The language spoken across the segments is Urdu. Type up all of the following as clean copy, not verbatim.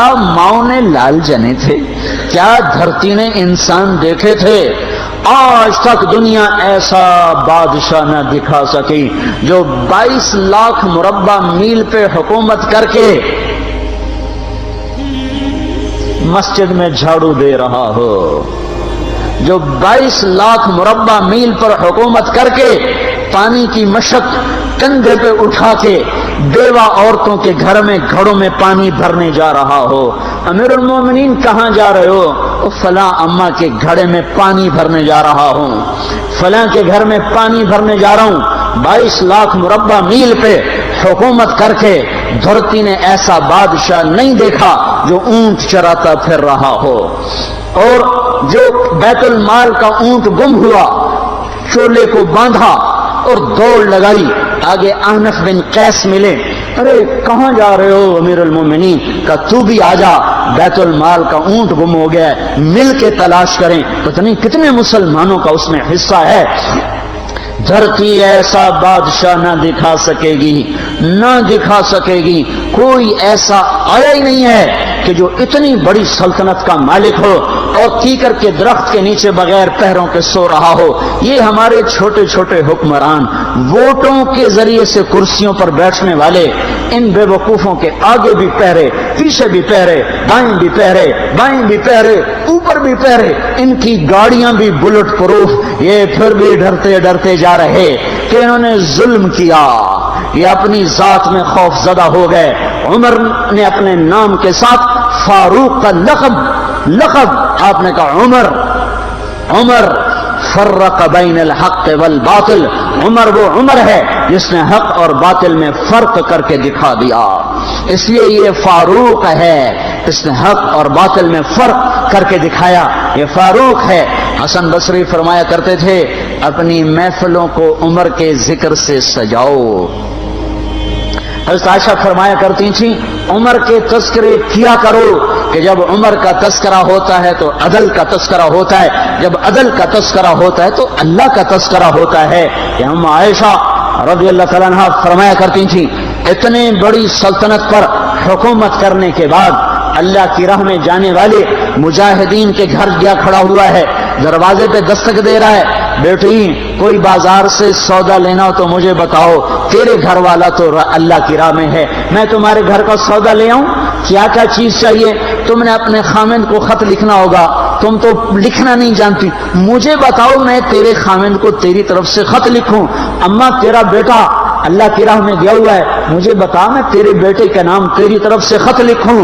کیا ماؤں نے لال جنے تھے؟ کیا دھرتی نے انسان دیکھے تھے؟ آج تک دنیا ایسا بادشاہ نہ دکھا سکی جو 22 لاکھ مربع میل پہ حکومت کر کے مسجد میں جھاڑو دے رہا ہو، جو 22 لاکھ مربع میل پر حکومت کر کے پانی کی مشق کندھے پہ اٹھا کے بیوہ عورتوں کے گھر میں گھڑوں میں پانی بھرنے جا رہا ہو۔ امیر المومنین کہاں جا رہے ہو؟ فلاں اماں کے گھڑے میں پانی بھرنے جا رہا ہوں، فلاں کے گھر میں پانی بھرنے جا رہا ہوں۔ 22 لاکھ مربع میل پہ حکومت کر کے دھرتی نے ایسا بادشاہ نہیں دیکھا جو اونٹ چراتا پھر رہا ہو، اور جو بیت المال کا اونٹ گم ہوا، چولے کو باندھا اور دوڑ لگائی، آگے احنف بن قیس ملے، ارے کہاں جا رہے ہو امیر المومنین؟ کہ تو بھی آجا، بیت المال کا اونٹ گم ہو گیا ہے، مل کے تلاش کریں۔ پتہ نہیں کتنے مسلمانوں کا اس میں حصہ ہے۔ دھرتی ایسا بادشاہ نہ دکھا سکے گی، نہ دکھا سکے گی، کوئی ایسا آیا ہی نہیں ہے کہ جو اتنی بڑی سلطنت کا مالک ہو اور کیکر کے درخت کے نیچے بغیر پیروں کے سو رہا ہو۔ یہ ہمارے چھوٹے چھوٹے حکمران، ووٹوں کے ذریعے سے کرسیوں پر بیٹھنے والے، ان بے وقوفوں کے آگے بھی پہرے، پیچھے بھی پہرے، دائیں بھی پہرے، بائیں بھی پہرے، اوپر بھی پہرے، ان کی گاڑیاں بھی بلٹ پروف، یہ پھر بھی ڈرتے ڈرتے جا رہے کہ انہوں نے ظلم کیا، یہ اپنی ذات میں خوف زدہ ہو گئے۔ عمر نے اپنے نام کے ساتھ فاروق کا لقب آپ نے کہا عمر فرق بین الحق والباطل، عمر وہ عمر ہے جس نے حق اور باطل میں فرق کر کے دکھا دیا، اس لیے یہ فاروق ہے، اس نے حق اور باطل میں فرق کر کے دکھایا، یہ فاروق ہے۔ حسن بصری فرمایا کرتے تھے اپنی محفلوں کو عمر کے ذکر سے سجاؤ۔ حضرت عائشہ فرمایا کرتی تھیں عمر کے تذکرے کیا کرو کہ جب عمر کا تذکرہ ہوتا ہے تو عدل کا تذکرہ ہوتا ہے، جب عدل کا تذکرہ ہوتا ہے تو اللہ کا تذکرہ ہوتا ہے۔ کہ ہم عائشہ رضی اللہ تعالیٰ عنہا فرمایا کرتی تھیں اتنے بڑی سلطنت پر حکومت کرنے کے بعد اللہ کی راہ میں جانے والے مجاہدین کے گھر گیا کھڑا ہوا ہے، دروازے پہ دستک دے رہا ہے، بیٹی کوئی بازار سے سودا لینا ہو تو مجھے بتاؤ، تیرے گھر والا تو اللہ کی راہ میں ہے، میں تمہارے گھر کا سودا لے آؤں؟ کیا کیا چیز چاہیے؟ تم نے اپنے خامند کو خط لکھنا ہوگا، تم تو لکھنا نہیں جانتی، مجھے بتاؤ میں تیرے خامند کو تیری طرف سے خط لکھوں۔ اماں تیرا بیٹا اللہ کی راہ میں گیا ہوا ہے، مجھے بتا میں تیرے بیٹے کے نام تیری طرف سے خط لکھوں۔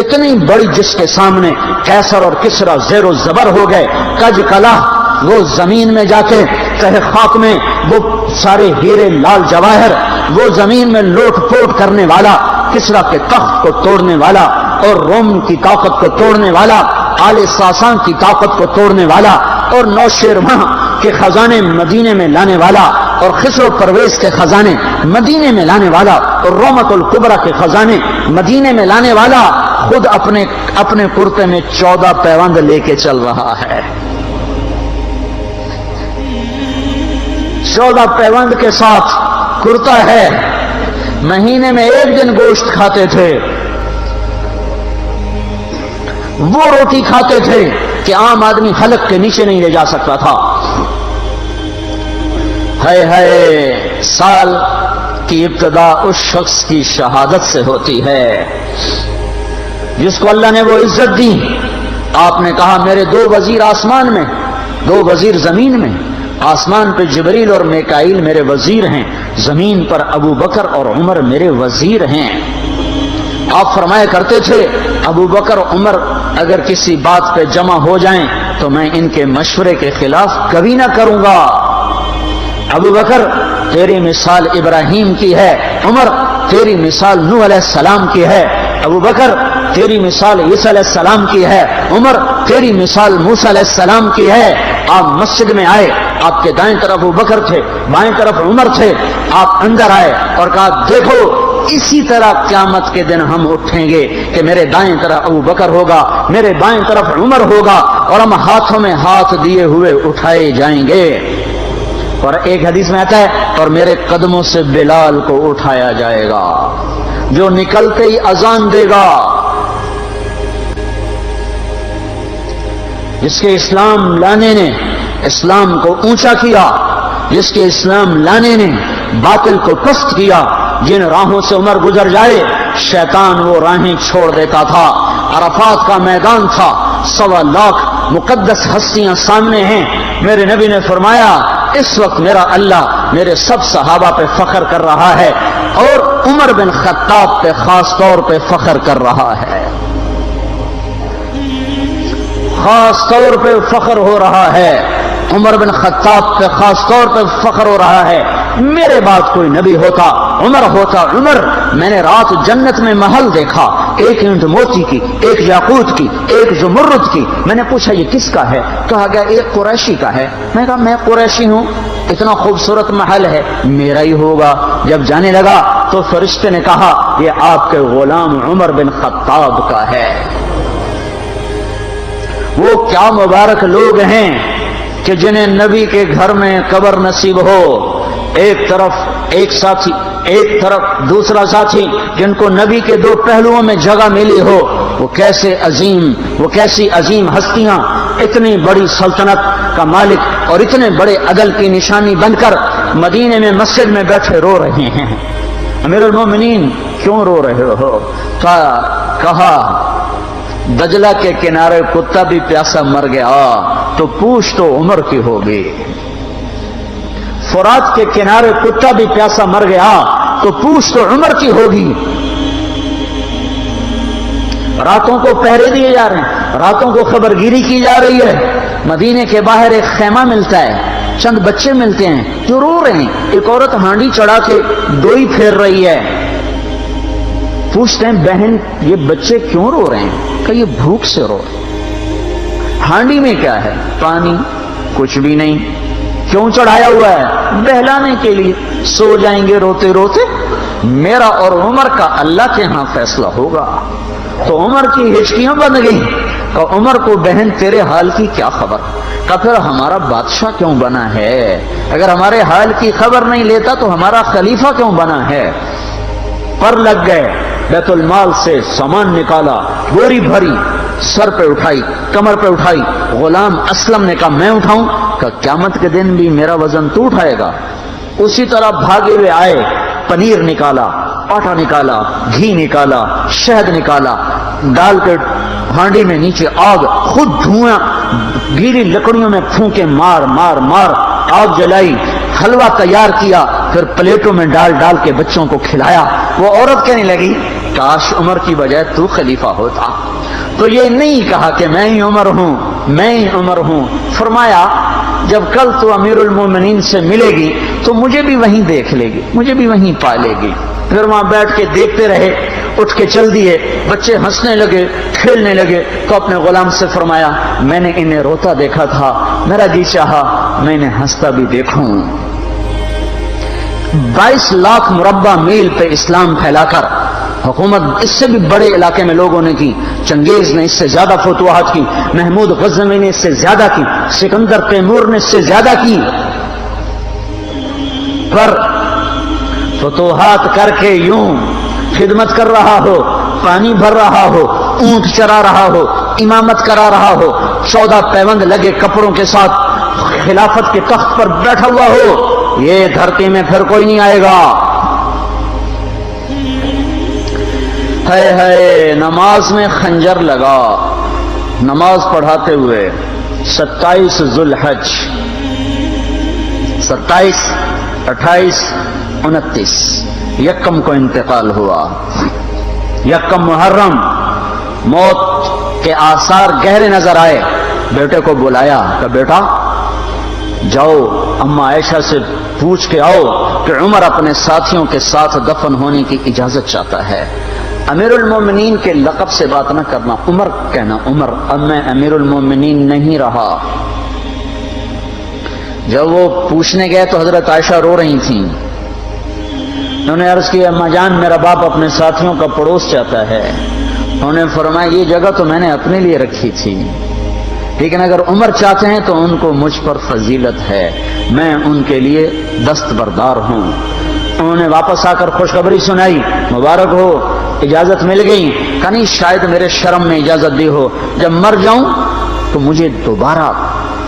اتنی بڑی جس کے سامنے قیصر اور کسریٰ زیر و زبر ہو گئے، کج کلا، وہ زمین میں جا کے تہ خاک میں وہ سارے ہیرے لال جواہر، وہ زمین میں لوٹ پوٹ کرنے والا، کسریٰ کے تخت کو توڑنے والا اور روم کی طاقت کو توڑنے والا، آل ساسان کی طاقت کو توڑنے والا اور نوشیروان کے خزانے مدینے میں لانے والا اور خسرو پرویز کے خزانے مدینے میں لانے والا اور رومت الکبریٰ کے خزانے مدینے میں لانے والا خود اپنے کرتے میں 14 پیوند لے کے چل رہا ہے، 14 پیوند کے ساتھ کرتا ہے، مہینے میں 1 دن گوشت کھاتے تھے، وہ روٹی کھاتے تھے کہ عام آدمی حلق کے نیچے نہیں لے جا سکتا تھا۔ ہے سال کی ابتدا اس شخص کی شہادت سے ہوتی ہے جس کو اللہ نے وہ عزت دی۔ آپ نے کہا میرے 2 وزیر آسمان میں، 2 وزیر زمین میں، آسمان پہ جبریل اور میکائیل میرے وزیر ہیں، زمین پر ابو بکر اور عمر میرے وزیر ہیں۔ آپ فرمایا کرتے تھے ابو بکر عمر اگر کسی بات پہ جمع ہو جائیں تو میں ان کے مشورے کے خلاف کبھی نہ کروں گا۔ ابو بکر تیری مثال ابراہیم کی ہے، عمر تیری مثال نوح علیہ السلام کی ہے، ابو بکر تیری مثال عیسیٰ علیہ السلام کی ہے، عمر تیری مثال موسیٰ علیہ السلام کی ہے۔ آپ مسجد میں آئے، آپ کے دائیں طرف ابو بکر تھے، بائیں طرف عمر تھے، آپ اندر آئے اور کہا دیکھو اسی طرح قیامت کے دن ہم اٹھیں گے کہ میرے دائیں طرف ابو بکر ہوگا، میرے بائیں طرف عمر ہوگا اور ہم ہاتھوں میں ہاتھ دیے ہوئے اٹھائے جائیں گے۔ اور ایک حدیث میں آتا ہے اور میرے قدموں سے بلال کو اٹھایا جائے گا جو نکلتے ہی اذان دے گا، جس کے اسلام لانے نے اسلام کو اونچا کیا، جس کے اسلام لانے نے باطل کو پست کیا، جن راہوں سے عمر گزر جائے شیطان وہ راہیں چھوڑ دیتا تھا۔ عرفات کا میدان تھا، 1.25 لاکھ مقدس ہستیاں سامنے ہیں۔ میرے نبی نے فرمایا اس وقت میرا اللہ میرے سب صحابہ پہ فخر کر رہا ہے اور عمر بن خطاب پہ خاص طور پہ فخر کر رہا ہے، خاص طور پہ فخر ہو رہا ہے، عمر بن خطاب پہ خاص طور پہ فخر ہو رہا ہے۔ میرے بعد کوئی نبی ہوتا عمر ہوتا۔ عمر، میں نے رات جنت میں محل دیکھا، ایک اینٹ موتی کی، ایک یاقوت کی، ایک زمرد کی۔ میں نے پوچھا یہ کس کا ہے؟ کہا گیا ایک قریشی کا ہے۔ میں کہا میں قریشی ہوں، اتنا خوبصورت محل ہے، میرا ہی ہوگا۔ جب جانے لگا تو فرشتے نے کہا یہ آپ کے غلام عمر بن خطاب کا ہے۔ وہ کیا مبارک لوگ ہیں کہ جنہیں نبی کے گھر میں قبر نصیب ہو، ایک طرف ایک ساتھی، ایک طرف دوسرا ساتھی، جن کو نبی کے دو پہلوؤں میں جگہ ملی ہو۔ وہ کیسی عظیم ہستیاں اتنی بڑی سلطنت کا مالک اور اتنے بڑے عدل کی نشانی بن کر مدینے میں مسجد میں بیٹھے رو رہے ہیں۔ امیر المومنین کیوں رو رہے ہو؟ کہا دجلہ کے کنارے کتا بھی پیاسا مر گیا تو پوچھ تو عمر کی ہوگی، فرات کے کنارے کتا بھی پیاسا مر گیا تو پوچھ تو عمر کی ہوگی۔ راتوں کو پہرے دیے جا رہے ہیں، راتوں کو خبرگیری کی جا رہی ہے۔ مدینے کے باہر ایک خیمہ ملتا ہے، چند بچے ملتے ہیں جو رو رہے ہیں۔ ایک عورت ہانڈی چڑھا کے ڈوئی پھیر رہی ہے۔ پوچھتے ہیں بہن یہ بچے کیوں رو رہے ہیں؟ کہ یہ بھوک سے رو رہے ہیں۔ ہانڈی میں کیا ہے؟ پانی، کچھ بھی نہیں۔ کیوں چڑھایا ہوا ہے؟ بہلانے کے لیے، سو جائیں گے روتے روتے۔ میرا اور عمر کا اللہ کے ہاں فیصلہ ہوگا۔ تو عمر کی ہچکیاں بن گئی کہ عمر کو بہن تیرے حال کی کیا خبر؟ کہ پھر ہمارا بادشاہ کیوں بنا ہے؟ اگر ہمارے حال کی خبر نہیں لیتا تو ہمارا خلیفہ کیوں بنا ہے؟ پر لگ گئے، بیت المال سے سامان نکالا، بوری بھری، سر پہ اٹھائی، کمر پہ اٹھائی۔ غلام اسلم نے کہا میں اٹھاؤں؟ کہ قیامت کے دن بھی میرا وزن تو اٹھائے گا۔ اسی طرح بھاگے ہوئے آئے، پنیر نکالا، آٹا نکالا، گھی نکالا، شہد نکالا، ڈال کے ہانڈی میں نیچے آگ، خود دھواں گیلی لکڑیوں میں پھونکے مار مار مار آگ جلائی، حلوہ تیار کیا، پھر پلیٹوں میں ڈال ڈال کے بچوں کو کھلایا۔ وہ عورت کہنے لگی کاش عمر کی بجائے تو خلیفہ ہوتا۔ تو یہ نہیں کہا کہ میں ہی عمر ہوں، میں ہی عمر ہوں۔ فرمایا جب کل تو امیر المومنین سے ملے گی تو مجھے بھی وہیں دیکھ لے گی، مجھے بھی وہیں پا لے گی۔ پھر وہاں بیٹھ کے دیکھتے رہے، اٹھ کے چل دیے۔ بچے ہنسنے لگے، کھیلنے لگے تو اپنے غلام سے فرمایا میں نے انہیں روتا دیکھا تھا، میرا جی چاہا میں انہیں ہنستا بھی دیکھوں۔ 22 لاکھ مربع میل پہ اسلام پھیلا کر حکومت اس سے بھی بڑے علاقے میں لوگوں نے کی۔ چنگیز نے اس سے زیادہ فتوحات کی، محمود غزنوی نے اس سے زیادہ کی، سکندر تیمور نے اس سے زیادہ کی۔ پر فتوحات کر کے یوں خدمت کر رہا ہو، پانی بھر رہا ہو، اونٹ چرا رہا ہو، امامت کرا رہا ہو، 14 پیوند لگے کپڑوں کے ساتھ خلافت کے تخت پر بیٹھا ہوا ہو، یہ دھرتی میں پھر کوئی نہیں آئے گا۔ ہے نماز میں خنجر لگا، نماز پڑھاتے ہوئے 27 ذوالحج، 27، 28، 29 یکم کو انتقال ہوا۔ یکم محرم موت کے آثار گہرے نظر آئے۔ بیٹے کو بلایا کہ بیٹا جاؤ اما عائشہ سے پوچھ کے آؤ کہ عمر اپنے ساتھیوں کے ساتھ دفن ہونے کی اجازت چاہتا ہے۔ امیر المومنین کے لقب سے بات نہ کرنا، عمر کہنا، عمر اب میں امیر المومنین نہیں رہا۔ جب وہ پوچھنے گئے تو حضرت عائشہ رو رہی تھیں۔ انہوں نے عرض کی اما جان میرا باپ اپنے ساتھیوں کا پڑوس چاہتا ہے۔ انہوں نے فرمایا یہ جگہ تو میں نے اپنے لیے رکھی تھی، لیکن اگر عمر چاہتے ہیں تو ان کو مجھ پر فضیلت ہے، میں ان کے لیے دستبردار ہوں۔ انہوں نے واپس آ کر خوشخبری سنائی، مبارک ہو اجازت مل گئی۔ کہ نہیں شاید میرے شرم میں اجازت دی ہو، جب مر جاؤں تو مجھے دوبارہ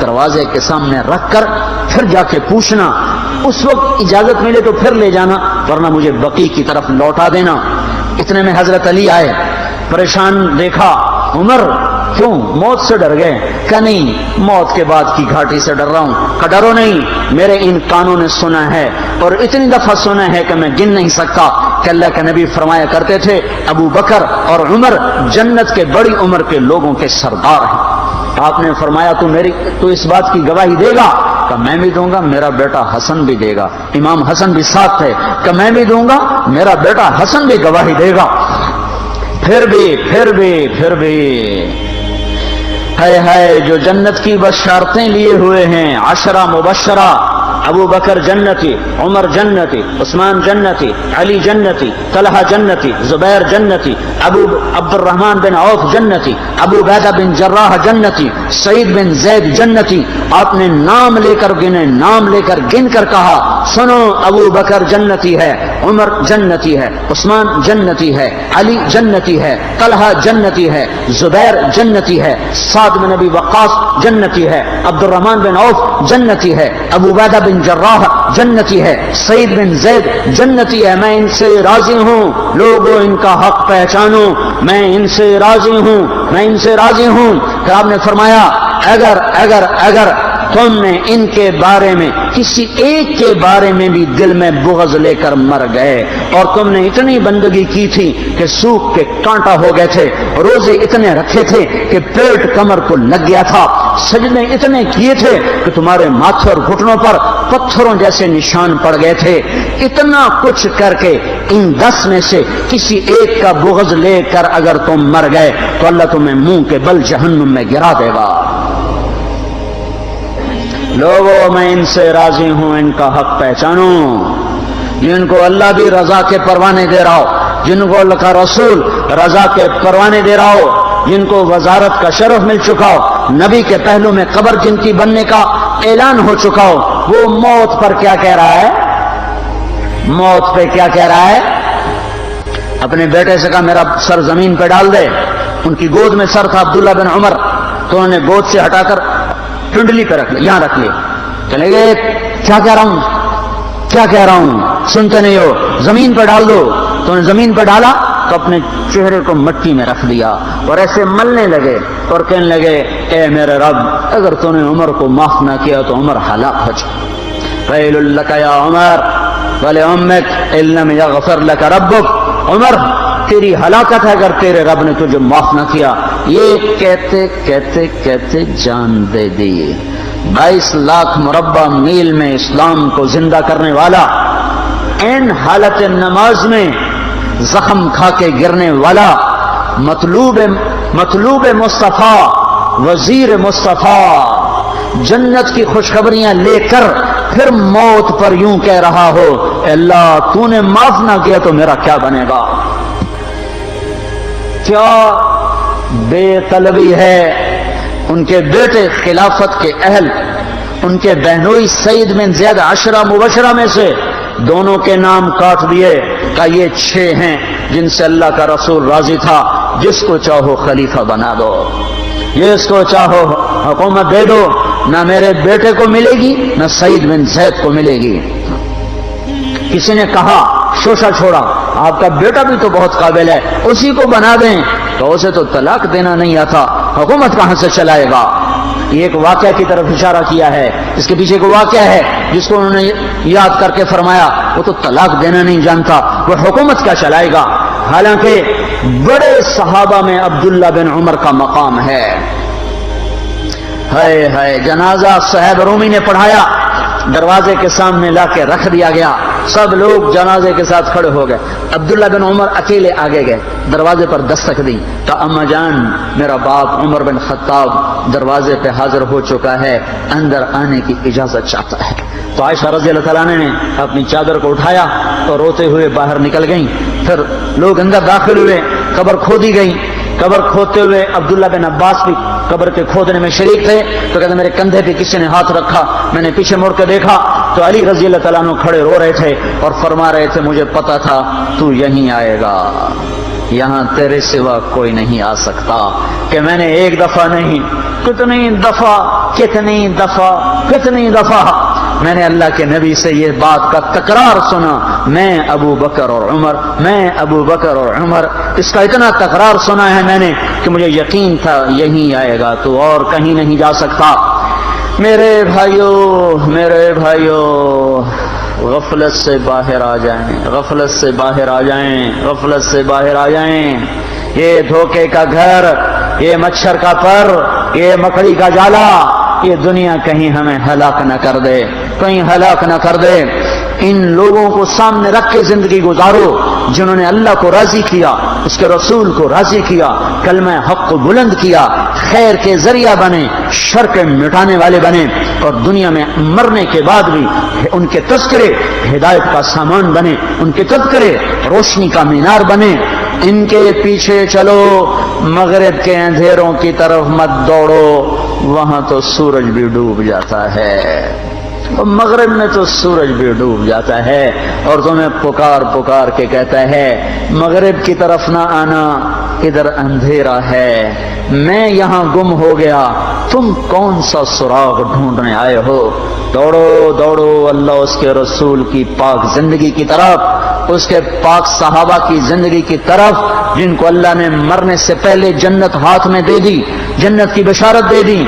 دروازے کے سامنے رکھ کر پھر جا کے پوچھنا، اس وقت اجازت ملے تو پھر لے جانا، ورنہ مجھے بقیع کی طرف لوٹا دینا۔ اتنے میں حضرت علی آئے، پریشان دیکھا، عمر کیوں موت سے ڈر گئے؟ کہ نہیں، موت کے بعد کی گھاٹی سے ڈر رہا ہوں۔ کہ ڈرو نہیں، میرے ان کانوں نے سنا ہے اور اتنی دفعہ سنا ہے کہ میں گن نہیں سکتا کہ اللہ کے نبی فرمایا کرتے تھے ابو بکر اور عمر جنت کے بڑی عمر کے لوگوں کے سردار ہیں۔ آپ نے فرمایا تو اس بات کی گواہی دے گا؟ کہ میں بھی دوں گا، میرا بیٹا حسن بھی دے گا۔ امام حسن بھی ساتھ تھے کہ میں بھی دوں گا، میرا بیٹا حسن بھی گواہی دے گا۔ پھر بھی ہے جو جنت کی بشارتیں لیے ہوئے ہیں، 10 مبشرہ، ابو بکر جنتی، عمر جنتی، عثمان جنتی، علی جنتی، طلحہ جنتی، زبیر جنتی، ابو عبد الرحمن بن عوف جنتی، ابو عبیدہ بن جراح جنتی، سعید بن زید جنتی۔ آپ نے نام لے کر گنے، نام لے کر گن کر کہا، سنو ابو بکر جنتی ہے، عمر جنتی ہے، عثمان جنتی ہے، علی جنتی ہے، طلحہ جنتی ہے، زبیر جنتی ہے، سعد بن ابی وقاص جنتی ہے، عبد الرحمن بن عوف جنتی ہے، ابو عبیدہ بن جراح جنتی ہے، سعید بن زید جنتی ہے۔ میں ان سے راضی ہوں، لوگوں ان کا حق پہچانو، میں ان سے راضی ہوں، میں ان سے راضی ہوں۔ کہ آپ نے فرمایا اگر تم نے ان کے بارے میں کسی ایک کے بارے میں بھی دل میں بغض لے کر مر گئے، اور تم نے اتنی بندگی کی تھی کہ سوکھ کے کانٹا ہو گئے تھے، روزے اتنے رکھے تھے کہ پیٹ کمر کو لگ گیا تھا، سجدے اتنے کیے تھے کہ تمہارے ماتھے اور گھٹنوں پر پتھروں جیسے نشان پڑ گئے تھے، اتنا کچھ کر کے ان 10 میں سے کسی ایک کا بغض لے کر اگر تم مر گئے تو اللہ تمہیں منہ کے بل جہنم میں گرا دے گا۔ لوگوں میں ان سے راضی ہوں، ان کا حق پہچانو، جن کو اللہ بھی رضا کے پروانے دے رہا ہو، جن کو اللہ کا رسول رضا کے پروانے دے رہا ہو، جن کو وزارت کا شرف مل چکا ہو، نبی کے پہلو میں قبر جن کی بننے کا اعلان ہو چکا ہو، وہ موت پر کیا کہہ رہا ہے؟ موت پہ کیا کہہ رہا ہے؟ اپنے بیٹے سے کہا میرا سر زمین پہ ڈال دے۔ ان کی گود میں سر تھا عبداللہ بن عمر، تو انہوں نے گود سے ہٹا کر ٹنڈلی پہ رکھ لیا، یہاں رکھ لیا، چلے گئے، کیا کہہ رہا ہوں سنتے نہیں ہو، زمین پہ ڈال دو۔ تو انہیں زمین پہ ڈالا تو اپنے چہرے کو مٹی میں رکھ دیا اور ایسے ملنے لگے اور کہنے لگے، اے میرے رب، اگر تو نے عمر کو معاف نہ کیا تو عمر ہلاک ہو جائے۔ ویل لک یا عمر ولامک ان لم یغفر لک ربک، عمر تیری ہلاکت ہے اگر تیرے رب نے تجھے معاف نہ کیا۔ یہ کہتے کہتے کہتے جان دے دی۔ 22 لاکھ مربع میل میں اسلام کو زندہ کرنے والا، این حالت نماز میں زخم کھا کے گرنے والا، مطلوب مصطفیٰ، وزیر مصطفیٰ، جنت کی خوشخبریاں لے کر پھر موت پر یوں کہہ رہا ہو، اے اللہ تو نے معاف نہ کیا تو میرا کیا بنے گا؟ کیا بے طلبی ہے۔ ان کے بیٹے خلافت کے اہل، ان کے بہنوئی سعید بن زید 10 مبشرہ میں سے دونوں کے نام کاٹ دیے کہ یہ 6 ہیں جن سے اللہ کا رسول راضی تھا، جس کو چاہو خلیفہ بنا دو، جس کو چاہو حکومت دے دو، نہ میرے بیٹے کو ملے گی نہ سعید بن زید کو ملے گی۔ کسی نے کہا شوشہ چھوڑا، آپ کا بیٹا بھی تو بہت قابل ہے، اسی کو بنا دیں، تو اسے تو طلاق دینا نہیں آتا، حکومت کہاں سے چلائے گا؟ یہ ایک واقعہ کی طرف اشارہ کیا ہے، اس کے پیچھے ایک واقعہ ہے جس کو انہوں نے یاد کر کے فرمایا وہ تو طلاق دینا نہیں جانتا، وہ حکومت کیا چلائے گا؟ حالانکہ بڑے صحابہ میں عبداللہ بن عمر کا مقام ہے۔ ہے جنازہ صہیب رومی نے پڑھایا، دروازے کے سامنے لا کے رکھ دیا گیا، سب لوگ جنازے کے ساتھ کھڑے ہو گئے، عبداللہ بن عمر اکیلے آگے گئے، دروازے پر دستک دی تو اما جان میرا باپ عمر بن خطاب دروازے پہ حاضر ہو چکا ہے، اندر آنے کی اجازت چاہتا ہے۔ تو عائشہ رضی اللہ تعالیٰ نے اپنی چادر کو اٹھایا اور روتے ہوئے باہر نکل گئیں۔ پھر لوگ اندر داخل ہوئے، قبر کھودی گئی، قبر کھودتے ہوئے عبداللہ بن عباس بھی قبر کے کھودنے میں شریک تھے، تو کہتے میرے کندھے پہ کسی نے ہاتھ رکھا، میں نے پیچھے مڑ کے دیکھا تو علی رضی اللہ تعالیٰ عنہ کھڑے رو رہے تھے اور فرما رہے تھے مجھے پتا تھا تو یہیں آئے گا، یہاں تیرے سوا کوئی نہیں آ سکتا کہ میں نے ایک دفعہ نہیں کتنی دفعہ میں نے اللہ کے نبی سے یہ بات کا تکرار سنا، میں ابو بکر اور عمر، اس کا اتنا تکرار سنا ہے میں نے کہ مجھے یقین تھا یہیں آئے گا، تو اور کہیں نہیں جا سکتا۔ میرے بھائیوں غفلت سے باہر آ جائیں، یہ دھوکے کا گھر، یہ مچھر کا پر، یہ مکڑی کا جالا، یہ دنیا کہیں ہمیں ہلاک نہ کر دے۔ ان لوگوں کو سامنے رکھ کے زندگی گزارو جنہوں نے اللہ کو راضی کیا، اس کے رسول کو راضی کیا، کلمہ حق کو بلند کیا، خیر کے ذریعہ بنے، شر کے مٹانے والے بنے، اور دنیا میں مرنے کے بعد بھی ان کے تذکرے ہدایت کا سامان بنے، ان کے تذکرے روشنی کا مینار بنے۔ ان کے پیچھے چلو، مغرب کے اندھیروں کی طرف مت دوڑو، وہاں تو سورج بھی ڈوب جاتا ہے، مغرب میں تو سورج بھی ڈوب جاتا ہے، اور تمہیں پکار کے کہتا ہے مغرب کی طرف نہ آنا، ادھر اندھیرا ہے، میں یہاں گم ہو گیا، تم کون سا سراغ ڈھونڈنے آئے ہو؟ دوڑو اللہ اس کے رسول کی پاک زندگی کی طرف، اس کے پاک صحابہ کی زندگی کی طرف، جن کو اللہ نے مرنے سے پہلے جنت ہاتھ میں دے دی، جنت کی بشارت دے دی۔